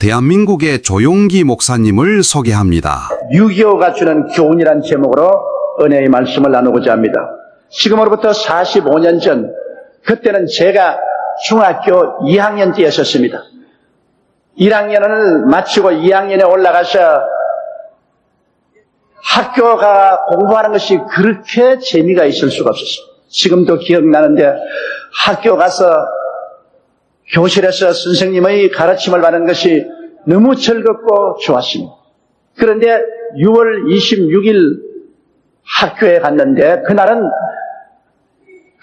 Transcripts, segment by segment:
대한민국의 조용기 목사님을 소개합니다. 6.25가 주는 교훈이란 제목으로 은혜의 말씀을 나누고자 합니다. 지금으로부터 45년 전, 그때는 제가 중학교 2학년 때였었습니다. 1학년을 마치고 2학년에 올라가서 학교가 공부하는 것이 그렇게 재미가 있을 수가 없었어요. 지금도 기억나는데 학교 가서 교실에서 선생님의 가르침을 받는 것이 너무 즐겁고 좋았습니다. 그런데 6월 26일 학교에 갔는데 그날은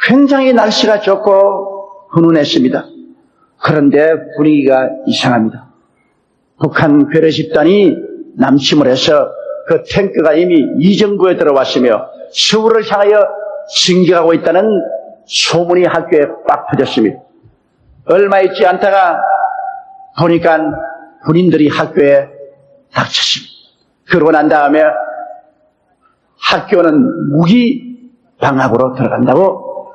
굉장히 날씨가 좋고 훈훈했습니다. 그런데 분위기가 이상합니다. 북한 괴뢰 집단이 남침을 해서 그 탱크가 이미 이정부에 들어왔으며 서울을 향하여 진격하고 있다는 소문이 학교에 빡 퍼졌습니다. 얼마 있지 않다가 보니까 군인들이 학교에 닥쳤습니다. 그러고 난 다음에 학교는 무기 방학으로 들어간다고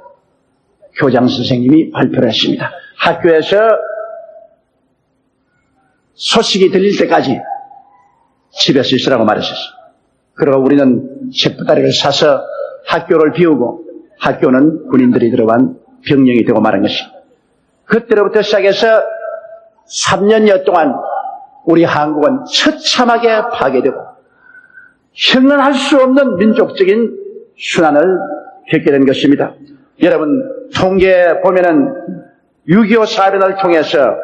교장 선생님이 발표를 했습니다. 학교에서 소식이 들릴 때까지 집에서 있으라고 말했었어요. 그리고 우리는 책부다리를 사서 학교를 비우고 학교는 군인들이 들어간 병영이 되고 말한 것입니다. 그때로부터 시작해서 3년여 동안 우리 한국은 처참하게 파괴되고 형언할 수 없는 민족적인 순환을 겪게 된 것입니다. 여러분 통계에 보면은 6.25 사변을 통해서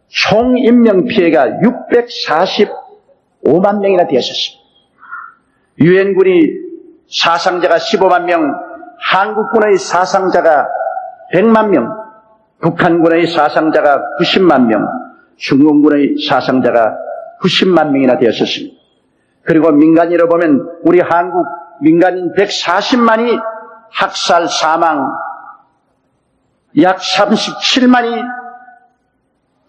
총 인명피해가 645만 명이나 되었습니다. 유엔군이 사상자가 15만 명, 한국군의 사상자가 100만 명, 북한군의 사상자가 90만 명, 중공군의 사상자가 90만 명이나 되었습니다. 그리고 민간인으로 보면 우리 한국 민간인 140만이 학살 사망, 약 37만이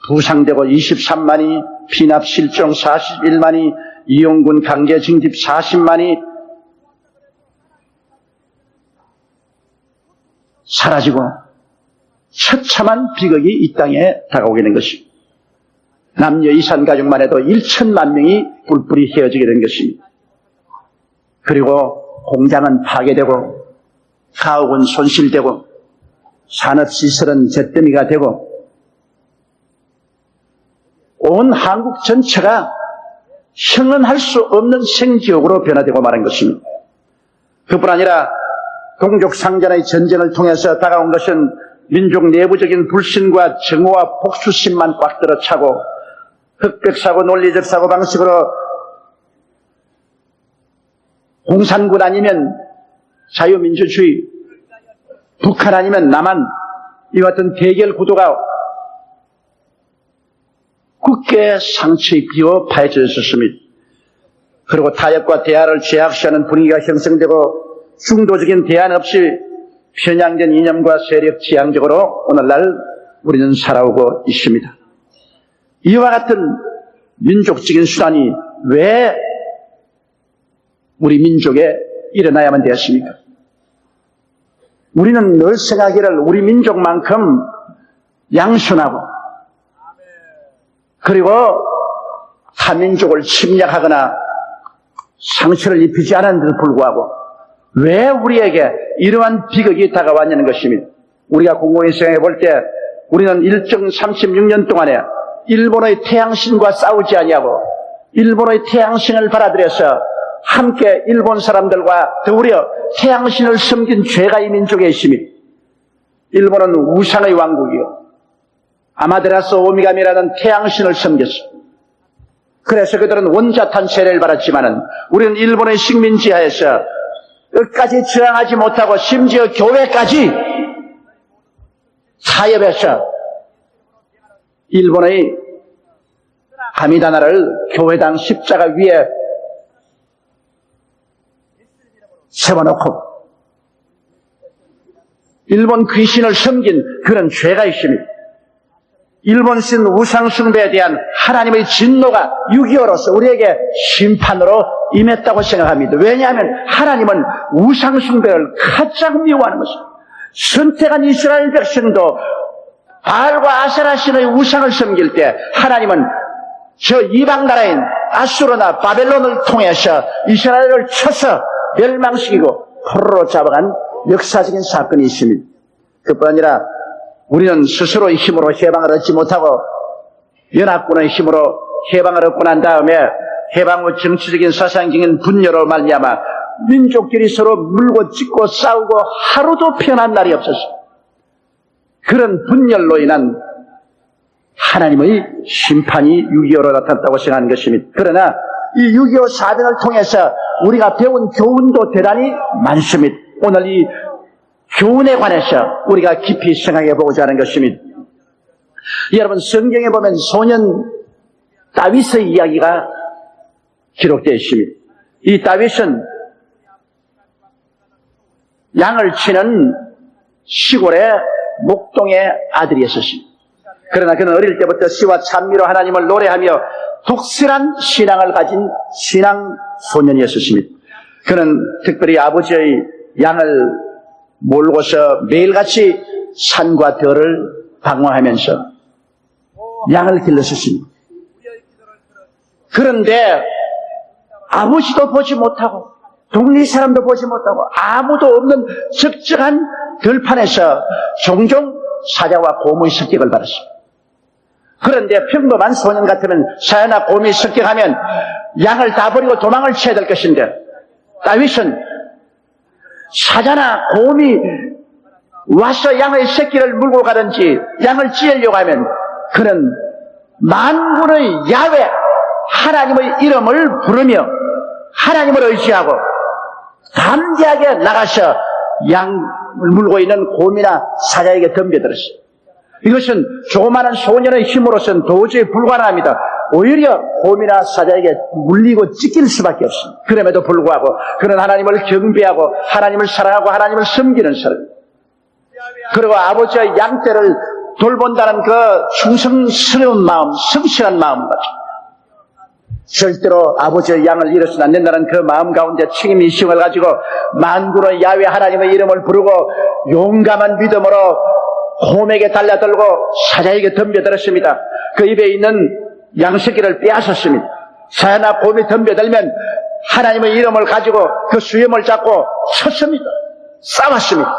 부상되고 23만이 피납 실종 41만이 이용군 강제 징집 40만이 사라지고 처참한 비극이 이 땅에 다가오게 된 것입니다. 남녀 이산 가족만 해도 1천만 명이 뿔뿔이 헤어지게 된 것입니다. 그리고 공장은 파괴되고 가옥은 손실되고 산업시설은 잿더미가 되고 온 한국 전체가 형언할 수 없는 생지옥으로 변화되고 말한 것입니다. 그뿐 아니라 동족상전의 전쟁을 통해서 다가온 것은 민족 내부적인 불신과 증오와 복수심만 꽉 들어차고 흑백사고 논리적 사고방식으로 공산군 아니면 자유민주주의, 북한 아니면 남한 이와 같은 대결 구도가 굳게 상처 입히고 파헤쳐 있었습니다. 그리고 타협과 대화를 제약시하는 분위기가 형성되고 중도적인 대안 없이 편향된 이념과 세력 지향적으로 오늘날 우리는 살아오고 있습니다. 이와 같은 민족적인 순환이 왜 우리 민족에 일어나야만 되었습니까? 우리는 늘 생각하기를 우리 민족만큼 양순하고 그리고 타민족을 침략하거나 상처를 입히지 않았는데도 불구하고 왜 우리에게 이러한 비극이 다가왔냐는 것입니다. 우리가 곰곰이 생각해 볼 때 우리는 일정 36년 동안에 일본의 태양신과 싸우지 아니하고 일본의 태양신을 받아들여서 함께 일본 사람들과 더불어 태양신을 섬긴 죄가 이 민족에 있습니다. 일본은 우상의 왕국이요 아마테라스 오미가미라는 태양신을 섬겼습니다. 그래서 그들은 원자탄 세례를 받았지만은 우리는 일본의 식민지하에서 끝까지 저항하지 못하고 심지어 교회까지 타협해서 일본의 아미다나를 교회당 십자가 위에 세워놓고 일본 귀신을 섬긴 그런 죄가 있습니다. 일본신 우상숭배에 대한 하나님의 진노가 6.25로서 우리에게 심판으로 임했다고 생각합니다. 왜냐하면 하나님은 우상숭배를 가장 미워하는 것입니다. 선택한 이스라엘 백성도 바알과 아세라 신의 우상을 섬길 때 하나님은 저 이방 나라인 아수르나 바벨론을 통해서 이스라엘을 쳐서 멸망시키고 포로로 잡아간 역사적인 사건이 있습니다. 그뿐 아니라 우리는 스스로의 힘으로 해방을 얻지 못하고 연합군의 힘으로 해방을 얻고 난 다음에 해방 후 정치적인 사상적인 분열로 말미암아 민족끼리 서로 물고 찢고 싸우고 하루도 편한 날이 없었습니다. 그런 분열로 인한 하나님의 심판이 6.25로 나타났다고 생각하는 것입니다. 그러나 이 6.25 사변을 통해서 우리가 배운 교훈도 대단히 많습니다. 오늘 이 교훈에 관해서 우리가 깊이 생각해 보고자 하는 것입니다. 여러분, 성경에 보면 소년 다윗의 이야기가 기록되어 있습니다. 이 다윗은 양을 치는 시골의 목동의 아들이었습니다. 그러나 그는 어릴 때부터 시와 찬미로 하나님을 노래하며 독실한 신앙을 가진 신앙 소년이었습니다. 그는 특별히 아버지의 양을 몰고서 매일같이 산과 들을 방황하면서 양을 길렀었습니다. 그런데 아버지도 보지 못하고 동네 사람도 보지 못하고 아무도 없는 적적한 들판에서 종종 사자와 곰의 습격을 받았습니다. 그런데 평범한 소년 같으면 사자나 곰이 습격하면 양을 다 버리고 도망을 쳐야 될 것인데 다윗은 사자나 곰이 와서 양의 새끼를 물고 가든지 양을 찌으려고 하면 그는 만군의 야훼 하나님의 이름을 부르며 하나님을 의지하고 담대하게 나가서 양을 물고 있는 곰이나 사자에게 덤벼들었어요. 이것은 조그마한 소년의 힘으로서는 도저히 불가능합니다. 오히려 곰이나 사자에게 물리고 찢길 수밖에 없습니다. 그럼에도 불구하고 그는 하나님을 경배하고 하나님을 사랑하고 하나님을 섬기는 사람. 그리고 아버지의 양떼를 돌본다는 그 충성스러운 마음, 성실한 마음 같죠. 절대로 아버지의 양을 잃어서는 안 된다는 그 마음 가운데 책임 의식을 가지고 만군의 야훼 하나님의 이름을 부르고 용감한 믿음으로 곰에게 달려들고 사자에게 덤벼들었습니다. 그 입에 있는 양새끼를 빼앗았습니다. 사자나 곰이 덤벼들면 하나님의 이름을 가지고 그 수염을 잡고 쳤습니다. 싸웠습니다.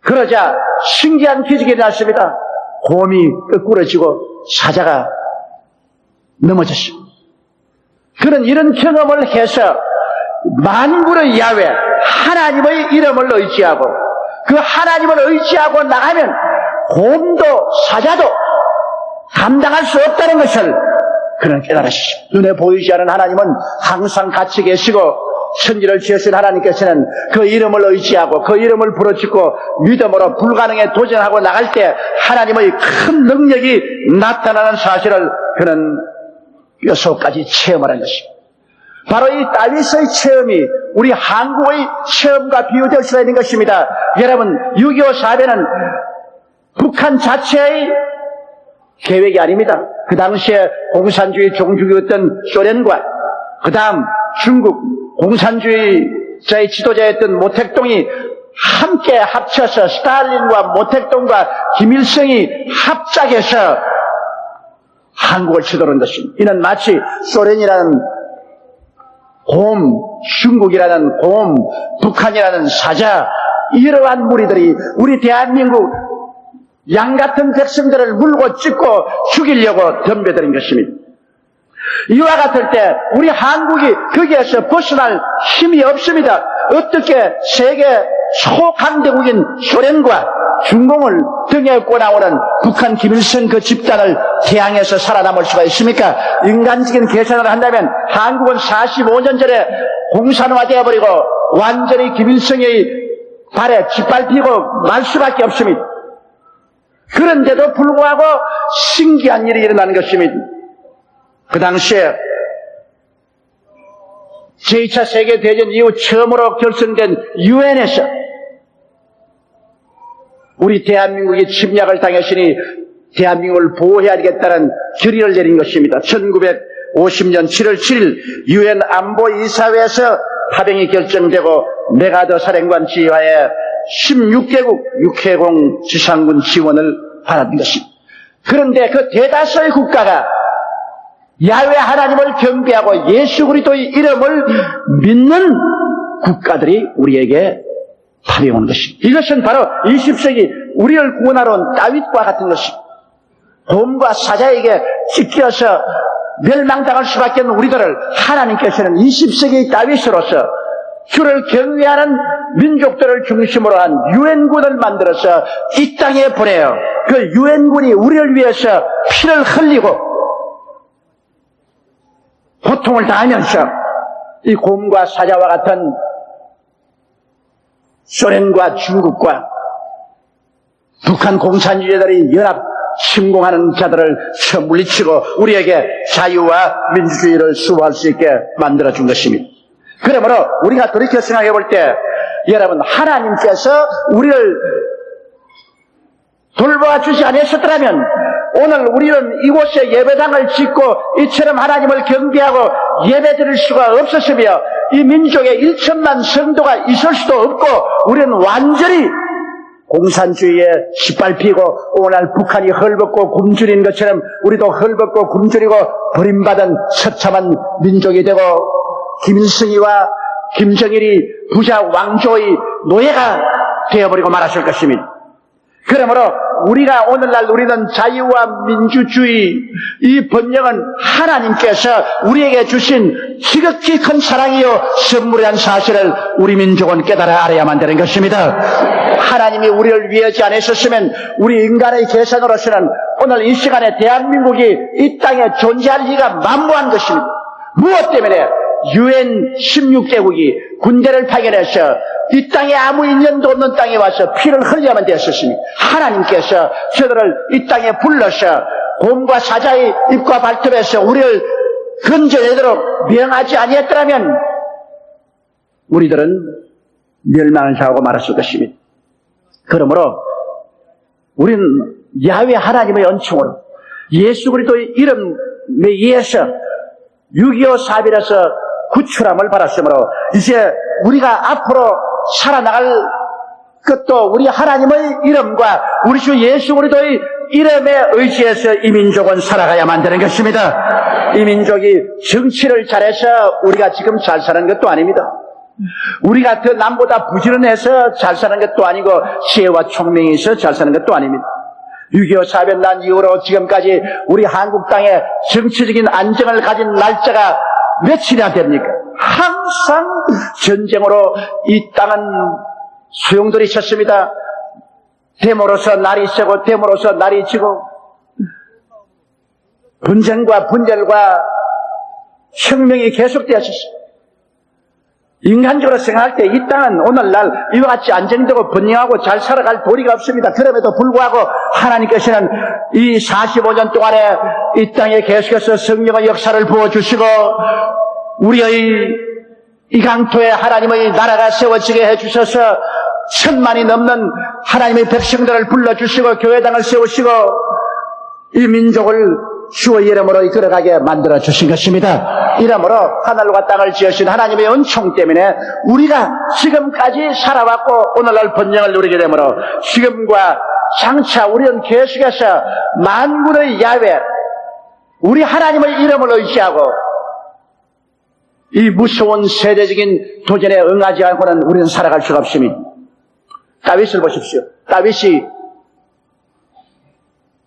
그러자 신기한 기적이 일어났습니다. 곰이 끄꾸러지고 사자가 넘어졌습니다. 그는 이런 경험을 해서 만군의 야훼 하나님의 이름을 의지하고 그 하나님을 의지하고 나가면 곰도 사자도 감당할 수 없다는 것을 그는 깨달았습니다. 눈에 보이지 않은 하나님은 항상 같이 계시고 천지를 지으신 하나님께서는 그 이름을 의지하고 그 이름을 부르짖고 믿음으로 불가능에 도전하고 나갈 때 하나님의 큰 능력이 나타나는 사실을 그는 뼛속까지 체험하는 것입니다. 바로 이 다윗의 체험이 우리 한국의 체험과 비유될 수가 있는 것입니다. 여러분, 6.25 사변은 북한 자체의 계획이 아닙니다. 그 당시에 공산주의 종주국이었던 소련과 그 다음 중국 공산주의자의 지도자였던 모택동이 함께 합쳐서 스탈린과 모택동과 김일성이 합작해서 한국을 치도는 것입니다. 이는 마치 소련이라는 곰, 중국이라는 곰, 북한이라는 사자, 이러한 무리들이 우리 대한민국 양 같은 백성들을 물고 찢고 죽이려고 덤벼드는 것입니다. 이와 같을 때 우리 한국이 거기에서 벗어날 힘이 없습니다. 어떻게 세계 초강대국인 소련과 중공을 등에 업고 나오는 북한 김일성 그 집단을 대항해서 살아남을 수가 있습니까? 인간적인 계산을 한다면 한국은 45년 전에 공산화되어 버리고 완전히 김일성의 발에 짓밟히고 말 수밖에 없습니다. 그런데도 불구하고 신기한 일이 일어나는 것입니다. 그 당시에 제2차 세계대전 이후 처음으로 결성된 유엔에서 우리 대한민국이 침략을 당했으니 대한민국을 보호해야 되겠다는 결의를 내린 것입니다. 1950년 7월 7일 유엔 안보이사회에서 파병이 결정되고 메가더 사령관 지휘하에 16개국 육해공 지상군 지원을 받은 것입니다. 그런데 그 대다수의 국가가 야훼 하나님을 경배하고 예수 그리스도의 이름을 믿는 국가들이 우리에게 파병한 것입니다. 이것은 바로 20세기 우리를 구원하러 온 다윗과 같은 것입니다. 곰과 사자에게 찢겨서 멸망당할 수밖에 없는 우리들을 하나님께서는 20세기 다윗으로서 주를 경외하는 민족들을 중심으로 한 유엔군을 만들어서 이 땅에 보내요. 그 유엔군이 우리를 위해서 피를 흘리고 고통을 당하면서 이 곰과 사자와 같은 소련과 중국과 북한 공산주의자들이 연합 침공하는 자들을 물리치고 우리에게 자유와 민주주의를 수호할 수 있게 만들어준 것입니다. 그러므로 우리가 돌이켜 생각해 볼 때 여러분, 하나님께서 우리를 돌봐주지 않으셨더라면 오늘 우리는 이곳에 예배당을 짓고 이처럼 하나님을 경배하고 예배드릴 수가 없었으며 이 민족에 1천만 성도가 있을 수도 없고 우리는 완전히 공산주의에 짓밟히고 오늘 북한이 헐벗고 굶주린 것처럼 우리도 헐벗고 굶주리고 버림받은 처참한 민족이 되고 김일성이와 김정일이 부자 왕조의 노예가 되어버리고 말았을 것입니다. 그러므로 우리가 오늘날 누리는 자유와 민주주의 이 번영은 하나님께서 우리에게 주신 지극히 큰 사랑이요 선물이란 사실을 우리 민족은 깨달아 알아야만 되는 것입니다. 하나님이 우리를 위하지 않으셨으면 우리 인간의 계산으로서는 오늘 이 시간에 대한민국이 이 땅에 존재할 리가 만무한 것입니다. 무엇 때문에? UN 16개국이 군대를 파견해서 이 땅에 아무 인연도 없는 땅에 와서 피를 흘려야만 되었습니다. 하나님께서 저들을 이 땅에 불러서 곰과 사자의 입과 발톱에서 우리를 건져내도록 명하지 아니했더라면 우리들은 멸망을 당하고 말았을 것입니다. 그러므로 우리는 야훼 하나님의 은총으로 예수 그리스도의 이름에 의해서 6.25 사변에서 구출함을 받았으므로 이제 우리가 앞으로 살아나갈 것도 우리 하나님의 이름과 우리 주 예수 그리스도의 이름에 의지해서 이 민족은 살아가야만 되는 것입니다. 이 민족이 정치를 잘해서 우리가 지금 잘 사는 것도 아닙니다. 우리가 더 남보다 부지런해서 잘 사는 것도 아니고 지혜와 총명이 있어 잘 사는 것도 아닙니다. 6.25 사변 난 이후로 지금까지 우리 한국 땅에 정치적인 안정을 가진 날짜가 며칠이나 됩니까? 항상 전쟁으로 이 땅은 소용돌이 쳤습니다. 데모로서 날이 새고 데모로서 날이 지고 분쟁과 분열과 혁명이 계속되었습니다. 인간적으로 생각할 때 이 땅은 오늘날 이와 같이 안정되고 번영하고 잘 살아갈 도리가 없습니다. 그럼에도 불구하고 하나님께서는 이 45년 동안에 이 땅에 계속해서 성령의 역사를 부어주시고 우리의 이 강토에 하나님의 나라가 세워지게 해주셔서 1000만이 넘는 하나님의 백성들을 불러주시고 교회당을 세우시고 이 민족을 주의 이름으로 이끌어가게 만들어 주신 것입니다. 이러므로 하늘과 땅을 지으신 하나님의 은총 때문에 우리가 지금까지 살아왔고 오늘날 번영을 누리게 되므로 지금과 장차 우리는 계속해서 만군의 야훼 우리 하나님의 이름을 의지하고 이 무서운 세대적인 도전에 응하지 않고는 우리는 살아갈 수가 없습니다. 다윗을 보십시오. 다윗이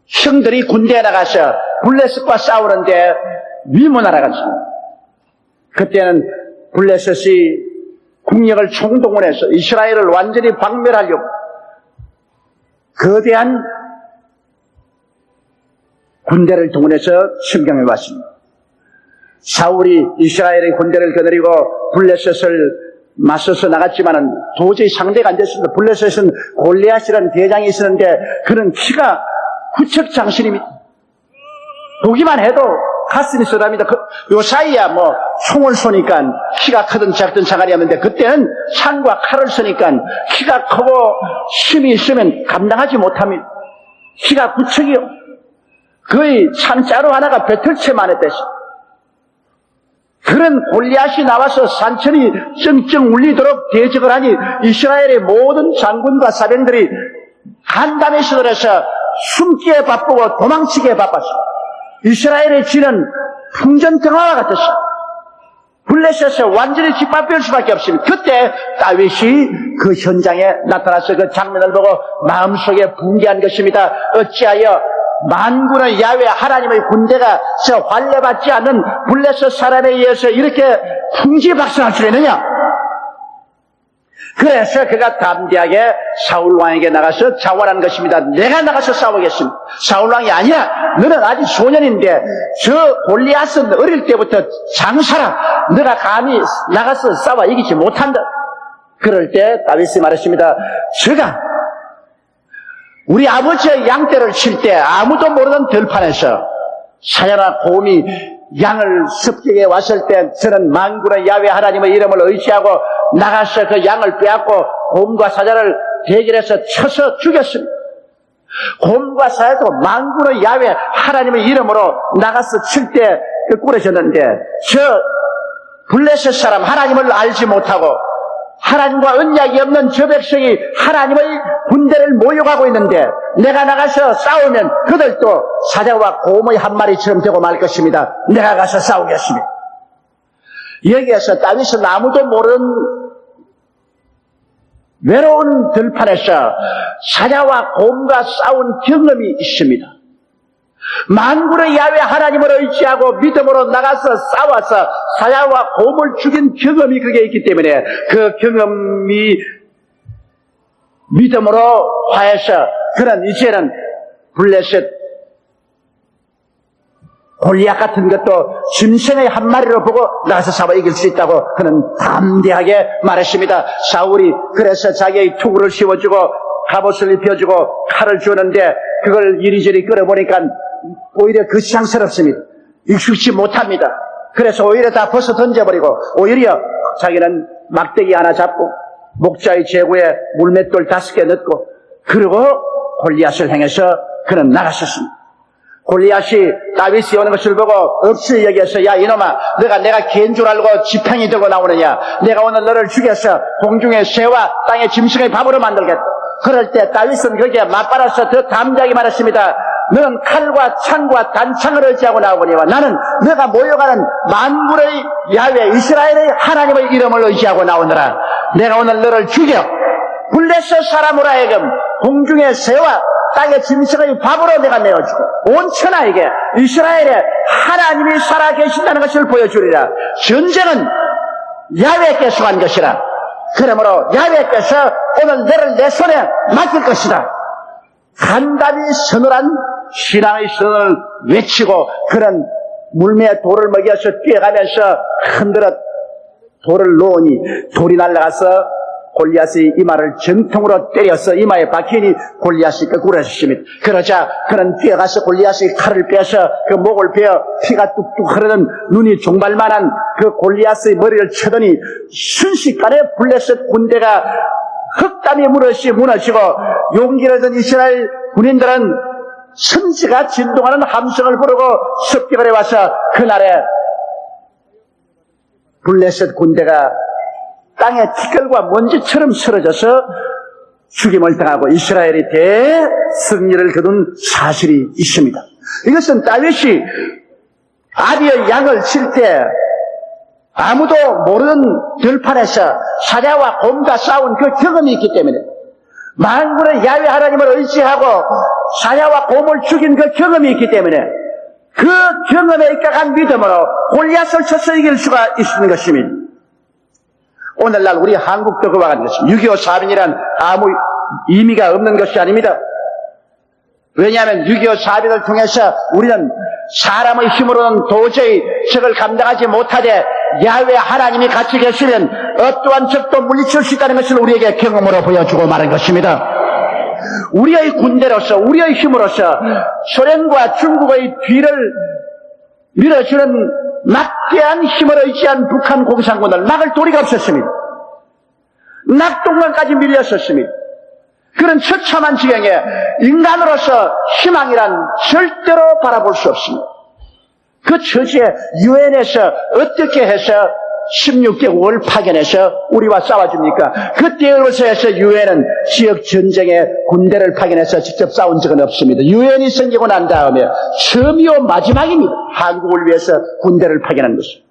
형들이 군대에 나가서 블레셋과 싸우는데 위문하러 갔습니다. 그때는 블레셋이 국력을 총동원해서 이스라엘을 완전히 박멸하려고 거대한 군대를 동원해서 침공해 왔습니다. 사울이 이스라엘의 군대를 거느리고 블레셋을 맞서서 나갔지만은 도저히 상대가 안 됐습니다. 블레셋은 골리앗이라는 대장이 있었는데 그는 키가 구척장신입니다. 보기만 해도 가슴이 쏠합니다. 요사이야 뭐 총을 쏘니까 키가 크든 작든 상관이 없는데 그때는 창과 칼을 쏘니까 키가 크고 힘이 있으면 감당하지 못합니다. 키가 구척이요. 거의 창자루 하나가 배틀채만 했듯이. 그런 골리앗이 나와서 산천이 쩡쩡 울리도록 대적을 하니 이스라엘의 모든 장군과 사병들이 한담의 시절에서 숨기에 바쁘고 도망치기에 바빴습니다. 이스라엘의 진은 풍전등화와 같았어. 블레셋에 완전히 짓밟힐 수밖에 없습니다. 그때 다윗이 그 현장에 나타나서 그 장면을 보고 마음속에 붕괴한 것입니다. 어찌하여 만군의 야훼 하나님의 군대가 저 환례받지 않는 블레셋 사람에 의해서 이렇게 풍지박산할 수 있느냐? 그래서 그가 담대하게 사울왕에게 나가서 자원한 것입니다. 내가 나가서 싸우겠습니다. 사울왕이 아니야. 너는 아직 소년인데 저 골리앗은 어릴 때부터 장사라. 너가 감히 나가서 싸워 이기지 못한다. 그럴 때 다윗이 말했습니다. 제가 우리 아버지의 양떼를 칠 때 아무도 모르는 들판에서 사자나 곰이 양을 습격해 왔을 때 저는 만군의 야훼 하나님의 이름을 의지하고 나가서 그 양을 빼앗고 곰과 사자를 대결해서 쳐서 죽였습니다. 곰과 사자도 만군의 야훼 하나님의 이름으로 나가서 칠 때 꾸려졌는데 저 블레셋 사람 하나님을 알지 못하고 하나님과 언약이 없는 저 백성이 하나님의 군대를 모욕하고 있는데 내가 나가서 싸우면 그들도 사자와 곰의 한 마리처럼 되고 말 것입니다. 내가 가서 싸우겠습니다. 여기에서 다윗은 아무도 모르는 외로운 들판에서 사자와 곰과 싸운 경험이 있습니다. 만군의 야훼 하나님을 의지하고 믿음으로 나가서 싸워서 사자와 곰을 죽인 경험이 그게 있기 때문에 그 경험이 믿음으로 하여서 그는 이제는 블레셋 골리앗 같은 것도 짐승의 한 마리로 보고 나가서 싸워 이길 수 있다고 그는 담대하게 말했습니다. 사울이 그래서 자기의 투구를 씌워주고 갑옷을 입혀주고 칼을 주는데 그걸 이리저리 끌어보니까 오히려 거시장스럽습니다. 익숙치 못합니다. 그래서 오히려 다 벗어 던져버리고 오히려 자기는 막대기 하나 잡고 목자의 제구에 물맷돌 5개 넣고 그리고 골리앗을 향해서 그는 나갔었습니다. 골리앗이 다윗이 오는 것을 보고 억지 여기에서 야 이놈아 내가 개인 줄 알고 지팡이 들고 나오느냐. 내가 오늘 너를 죽여서 공중의 새와 땅의 짐승의 밥으로 만들겠다. 그럴 때 다윗은 거기에 맞받아서 더 담대하게 말했습니다. 너는 칼과 창과 단창을 의지하고 나오거니와 나는 내가 모욕하는 만군의 야훼 이스라엘의 하나님의 이름을 의지하고 나오느라. 내가 오늘 너를 죽여 블레셋 사람으로 하여금 공중의 새와 땅의 짐승의 밥으로 내가 내어주고 온 천하에게 이스라엘의 하나님이 살아계신다는 것을 보여주리라. 전쟁은 야훼께서 한 것이라. 그러므로 야훼께서 오늘 너를 내 손에 맡길 것이다. 간단히 서늘한 신앙의 선언을 외치고 그런 물매에 돌을 먹여서 뛰어가면서 흔들어 돌을 놓으니 돌이 날아가서 골리앗의 이마를 정통으로 때려서 이마에 박히니 골리앗이 끄꾸러졌습니다. 그러자 그는 뛰어가서 골리앗의 칼을 빼서 그 목을 베어 피가 뚝뚝 흐르는 눈이 종발만한 그 골리앗의 머리를 쳐더니 순식간에 블레셋 군대가 흙담이 무너지고 용기를 든 이스라엘 군인들은 선지가 진동하는 함성을 부르고 습격을 해와서 그날에 블레셋 군대가 땅에 티끌과 먼지처럼 쓰러져서 죽임을 당하고 이스라엘이 대승리를 거둔 사실이 있습니다. 이것은 다윗이 아비의 양을 칠 때 아무도 모르는 들판에서 사자와 곰과 싸운 그 경험이 있기 때문에 만군의 야훼 하나님을 의지하고 사자와 곰을 죽인 그 경험이 있기 때문에 그 경험에 입각한 믿음으로 골리앗을 쳐서 이길 수가 있는 것입니다. 오늘날 우리 한국도 그와 같은 것입니다. 6.25 사변이란 아무 의미가 없는 것이 아닙니다. 왜냐하면 6.25 사변을 통해서 우리는 사람의 힘으로는 도저히 적을 감당하지 못하되 야훼 하나님이 같이 계시면 어떠한 적도 물리칠 수 있다는 것을 우리에게 경험으로 보여주고 말한 것입니다. 우리의 군대로서 우리의 힘으로서 소련과 중국의 뒤를 밀어주는 막대한 힘을 의지한 북한 공산군을 막을 도리가 없었습니다. 낙동강까지 밀렸었습니다. 그런 처참한 지경에 인간으로서 희망이란 절대로 바라볼 수 없습니다. 그 처지에 유엔에서 어떻게 해서 16개국을 파견해서 우리와 싸워줍니까? 그때에 의해서 유엔은 지역 전쟁에 군대를 파견해서 직접 싸운 적은 없습니다. 유엔이 생기고 난 다음에 처음이요 마지막입니다. 한국을 위해서 군대를 파견한 것입니다.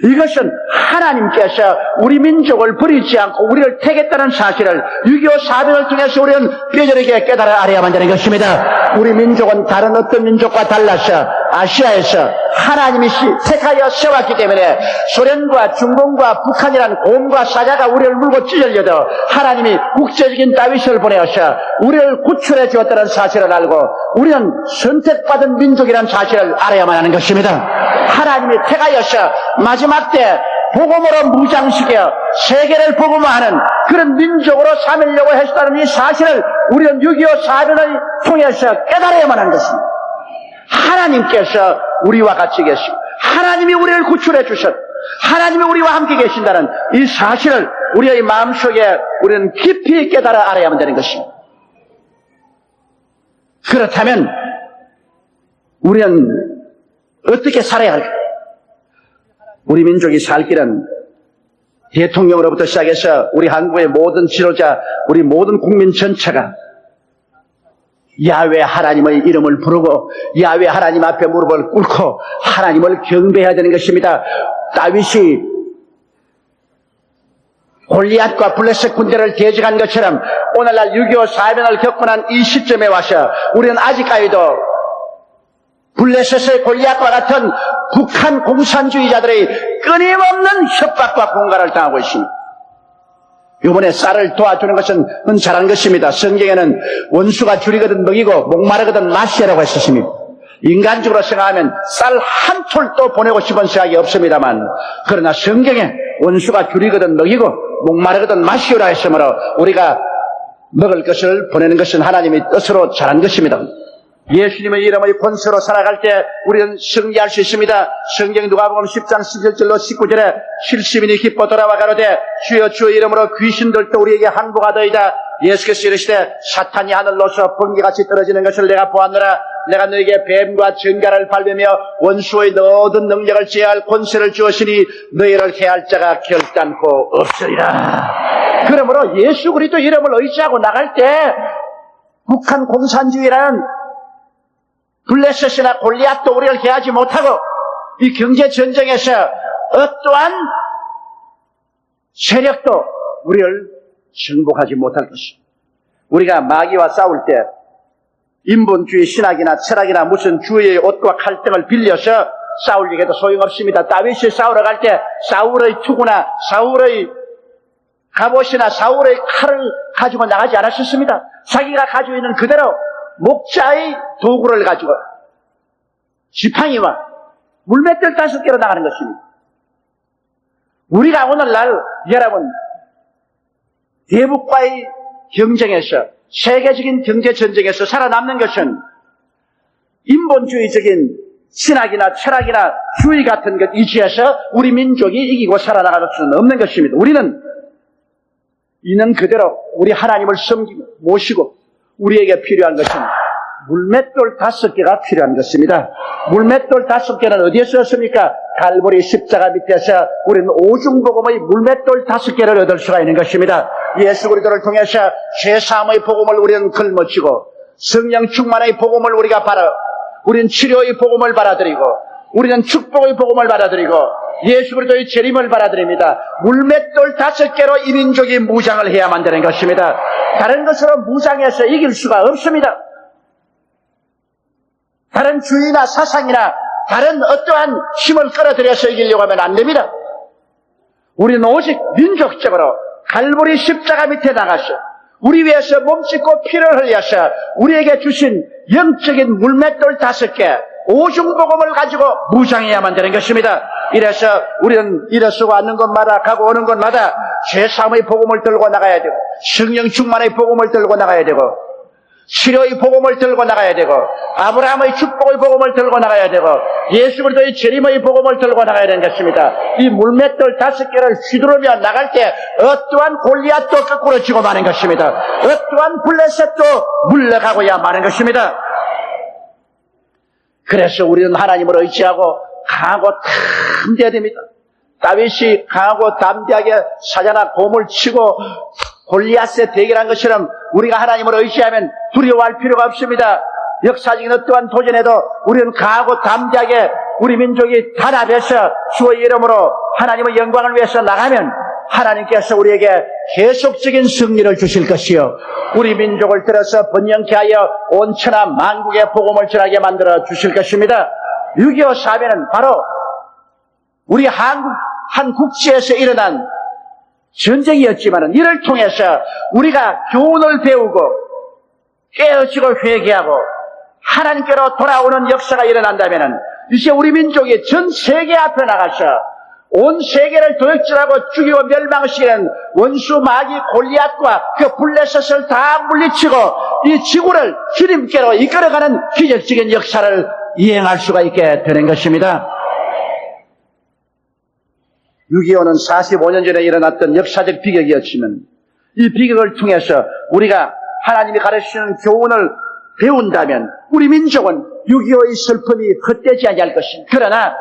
이것은 하나님께서 우리 민족을 버리지 않고 우리를 택했다는 사실을 6.25 사변을 통해서 우리는 뼈저리게 깨달아 알아야만 되는 것입니다. 우리 민족은 다른 어떤 민족과 달라서 아시아에서 하나님이 택하여 세웠기 때문에 소련과 중공과 북한이란 곰과 사자가 우리를 물고 찢으려도 하나님이 국제적인 다윗을 보내어서 우리를 구출해 주었다는 사실을 알고 우리는 선택받은 민족이라는 사실을 알아야만 하는 것입니다. 하나님이 택하여서 마지막 때 복음으로 무장시켜 세계를 복음화하는 그런 민족으로 삼으려고 했다는 이 사실을 우리는 6.25 사변을 통해서 깨달아야만 하는 것입니다. 하나님께서 우리와 같이 계시고 하나님이 우리를 구출해 주셨 하나님이 우리와 함께 계신다는 이 사실을 우리의 마음속에 우리는 깊이 깨달아 알아야만 되는 것입니다. 그렇다면 우리는 어떻게 살아야 할까? 우리 민족이 살 길은 대통령으로부터 시작해서 우리 한국의 모든 지도자, 우리 모든 국민 전체가 야훼 하나님의 이름을 부르고 야훼 하나님 앞에 무릎을 꿇고 하나님을 경배해야 되는 것입니다. 다윗이 골리앗과 블레셋 군대를 대적한 것처럼 오늘날 6.25 사변을 겪고 난 이 시점에 와서 우리는 아직까지도 블레셋의 골리앗과 같은 북한 공산주의자들의 끊임없는 협박과 공갈을 당하고 있습니다. 이번에 쌀을 도와주는 것은 잘한 것입니다. 성경에는 원수가 줄이거든 먹이고 목마르거든 마시라고 했었습니다. 인간적으로 생각하면 쌀 한 톨도 보내고 싶은 생각이 없습니다만 그러나 성경에 원수가 줄이거든 먹이고 목마르거든 마시오라 했으므로 우리가 먹을 것을 보내는 것은 하나님의 뜻으로 잘한 것입니다. 예수님의 이름의 권세로 살아갈 때 우리는 승리할 수 있습니다. 성경 누가복음 10장 11절로 19절에 70인이 기뻐 돌아와 가로되 주여 주의 이름으로 귀신들도 우리에게 항복하더이다. 예수께서 이르시되 사탄이 하늘로서 번개같이 떨어지는 것을 내가 보았노라. 내가 너에게 뱀과 전갈을 밟으며 원수의 모든 능력을 제어할 권세를 주었으니 너희를 해할 자가 결단코 없으리라. 그러므로 예수 그리스도 이름을 의지하고 나갈 때 북한 공산주의라는 블레셋이나 골리앗도 우리를 해하지 못하고 이 경제전쟁에서 어떠한 세력도 우리를 정복하지 못할 것입니다. 우리가 마귀와 싸울 때 인본주의 신학이나 철학이나 무슨 주의 옷과 칼등을 빌려서 싸울 얘기도 소용없습니다. 다윗이 싸우러 갈 때 사울의 투구나 사울의 갑옷이나 사울의 칼을 가지고 나가지 않았었습니다. 자기가 가지고 있는 그대로 목자의 도구를 가지고 지팡이와 물맷돌 5개로 나가는 것입니다. 우리가 오늘날 여러분 대북과의 경쟁에서 세계적인 경제전쟁에서 살아남는 것은 인본주의적인 신학이나 철학이나 주의 같은 것 이지해서 우리 민족이 이기고 살아나갈 수는 없는 것입니다. 우리는 있는 그대로 우리 하나님을 섬기고 모시고 우리에게 필요한 것은 물맷돌 5개가 필요한 것입니다. 물맷돌 5개는 어디에 쓰였습니까? 갈보리 십자가 밑에서 우리는 오중복음의 물맷돌 5개를 얻을 수가 있는 것입니다. 예수 그리스도를 통해서 죄사함의 복음을 우리는 걸머쥐고 성령 충만의 복음을 우리가 우리는 치료의 복음을 받아들이고 우리는 축복의 복음을 받아들이고 예수 그리스도의 재림을 받아들입니다. 물맷돌 5개로 이 민족이 무장을 해야만 되는 것입니다. 다른 것으로 무장해서 이길 수가 없습니다. 다른 주의나 사상이나 다른 어떠한 힘을 끌어들여서 이기려고 하면 안 됩니다. 우리는 오직 민족적으로 갈보리 십자가 밑에 나가서 우리 위해서 몸짓고 피를 흘려서 우리에게 주신 영적인 물맷돌 5개 오중복음을 가지고 무장해야만 되는 것입니다. 이래서 우리는 일어서고 앉는 곳마다 가고 오는 곳마다 죄사함의 복음을 들고 나가야 되고 성령 충만의 복음을 들고 나가야 되고 치료의 복음을 들고 나가야 되고 아브라함의 축복의 복음을 들고 나가야 되고 예수 그리스도의 재림의 복음을 들고 나가야 되는 것입니다. 이 물맷돌 5개를 휘두르며 나갈 때 어떠한 골리앗도 거꾸로 지고 마는 것입니다. 어떠한 블레셋도 물러가고야 마는 것입니다. 그래서 우리는 하나님을 의지하고 강하고 담대해야 됩니다. 다윗이 강하고 담대하게 사자나 곰을 치고 골리앗에 대결한 것처럼 우리가 하나님을 의지하면 두려워할 필요가 없습니다. 역사적인 어떠한 도전에도 우리는 강하고 담대하게 우리 민족이 단합해서 주의 이름으로 하나님의 영광을 위해서 나가면 하나님께서 우리에게 계속적인 승리를 주실 것이요, 우리 민족을 들어서 번영케 하여 온 천하 만국의 복음을 전하게 만들어 주실 것입니다. 6.25 사변은 바로 우리 한 국지에서 일어난 전쟁이었지만 이를 통해서 우리가 교훈을 배우고 깨어지고 회개하고 하나님께로 돌아오는 역사가 일어난다면 이제 우리 민족이 전 세계 앞에 나가서 온 세계를 도역질하고 죽이고 멸망시키는 원수 마귀 골리앗과 그 블레셋을 다 물리치고 이 지구를 주님께로 이끌어가는 기적적인 역사를 이행할 수가 있게 되는 것입니다. 6.25는 45년 전에 일어났던 역사적 비극이었지만 이 비극을 통해서 우리가 하나님이 가르치는 교훈을 배운다면 우리 민족은 6.25의 슬픔이 헛되지 아니할 것입니다. 그러나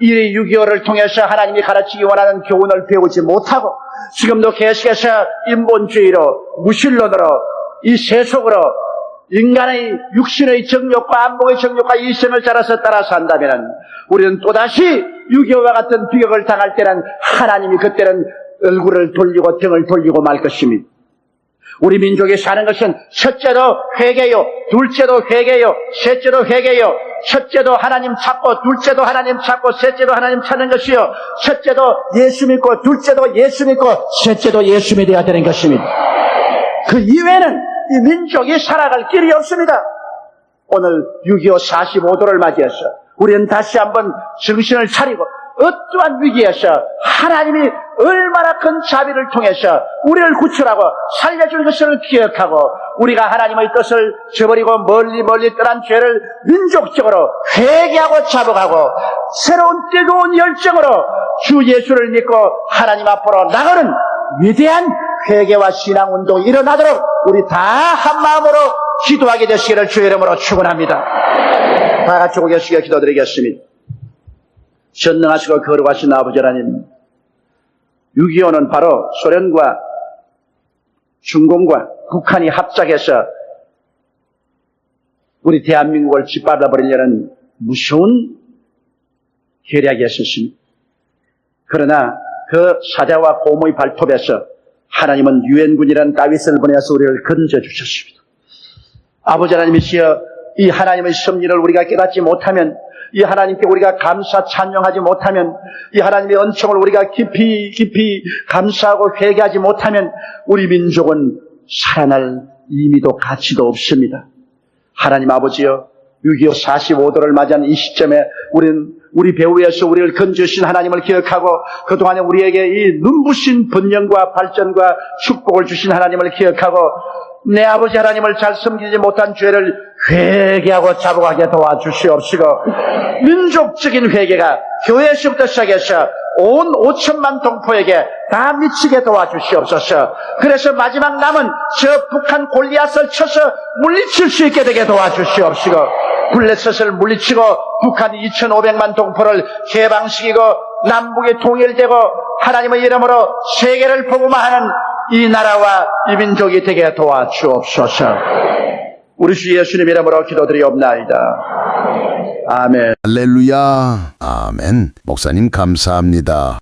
이 6.25를 통해서 하나님이 가르치기 원하는 교훈을 배우지 못하고 지금도 계속해서 인본주의로 무신론으로 이 세속으로 인간의 육신의 정욕과 안목의 정욕과 이성을 따라서 한다면 우리는 또다시 6.25와 같은 비극을 당할 때는 하나님이 그때는 얼굴을 돌리고 등을 돌리고 말 것입니다. 우리 민족이 사는 것은 첫째도 회개요, 둘째도 회개요, 셋째도 회개요. 첫째도 하나님 찾고, 둘째도 하나님 찾고, 셋째도 하나님 찾는 것이요, 첫째도 예수 믿고, 둘째도 예수 믿고, 셋째도 예수 믿어야 되는 것입니다. 그 이외에는 이 민족이 살아갈 길이 없습니다. 오늘 6.25 45도를 맞이해서 우리는 다시 한번 정신을 차리고 어떠한 위기에서 하나님이 얼마나 큰 자비를 통해서 우리를 구출하고 살려주는 것을 기억하고 우리가 하나님의 뜻을 저버리고 멀리 떠난 죄를 민족적으로 회개하고 자복하고 새로운 뜨거운 열정으로 주 예수를 믿고 하나님 앞으로 나가는 위대한 회개와 신앙운동이 일어나도록 우리 다 한마음으로 기도하게 되시기를 주의 이름으로 축원합니다. 다 같이 고개 숙여 기도드리겠습니다. 전능하시고 거룩하신 아버지 하나님, 6.25는 바로 소련과 중공과 북한이 합작해서 우리 대한민국을 짓밟아버리려는 무서운 계략이었습니다. 그러나 그 사자와 곰의 발톱에서 하나님은 유엔군이라는 다윗을 보내서 우리를 건져주셨습니다. 아버지 하나님이시여, 이 하나님의 섭리를 우리가 깨닫지 못하면, 이 하나님께 우리가 감사 찬양하지 못하면, 이 하나님의 은총을 우리가 깊이 감사하고 회개하지 못하면 우리 민족은 살아날 의미도 가치도 없습니다. 하나님 아버지여, 6.25 45도를 맞이한 이 시점에 우리 배후에서 우리를 건져주신 하나님을 기억하고 그동안에 우리에게 이 눈부신 번영과 발전과 축복을 주신 하나님을 기억하고 내 아버지 하나님을 잘 섬기지 못한 죄를 회개하고 자복하게 도와주시옵시고 민족적인 회개가 교회에서부터 시작해서 온 5천만 동포에게 다 미치게 도와주시옵소서. 그래서 마지막 남은 저 북한 골리앗을 쳐서 물리칠 수 있게 되게 도와주시옵시고 블레셋을 물리치고 북한 2,500만 동포를 해방시키고 남북이 통일되고 하나님의 이름으로 세계를 복음화하는 이 나라와 이 민족이 되게 도와주옵소서. 우리 주 예수님 이름으로 기도드리옵나이다. 아멘. 할렐루야. 아멘. 목사님 감사합니다.